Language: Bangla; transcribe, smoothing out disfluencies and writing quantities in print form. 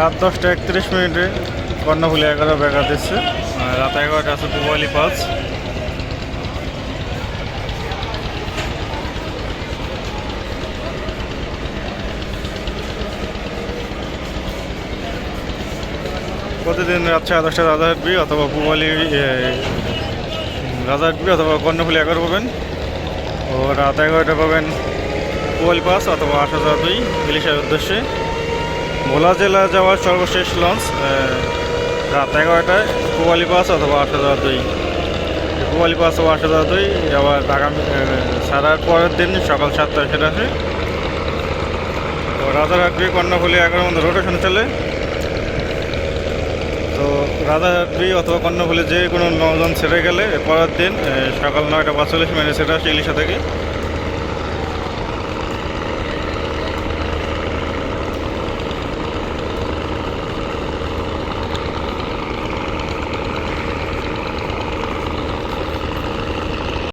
রাত 10টা 31 মিনিটে কর্ণফুলি 11 ব্যাঘাত দিচ্ছে। রাত 11টা আছে পুবালি 5। প্রতিদিন রাত 10:30 রাজারহাট বি অথবা পুবালি রাজারহাট বি অথবা কর্ণফুলি 11 পাবেন। ও রাত 11টা পাবেন পুবালি 5 অথবা 8,002 ইলিশের উদ্দেশ্যে। ভোলা জেলা যাওয়ার সর্বশেষ লঞ্চ রাত 11টায় পুবালি 5 অথবা 8,002। পুবালি 5 অথবা 8,002 আবার আগামী ছাড়ার পরের দিন সকাল 7টায় সেটা আসে। তো রাজারহাট বি কর্ণফুলি 11 মধ্যে রোটেশন চলে। তো রাজারহাট বি অথবা কর্ণফুলি যে কোনো নজন ছেড়ে গেলে পরের দিন সকাল 9টা 45 মিনিটে সেটা আসে ইলিশা থেকে।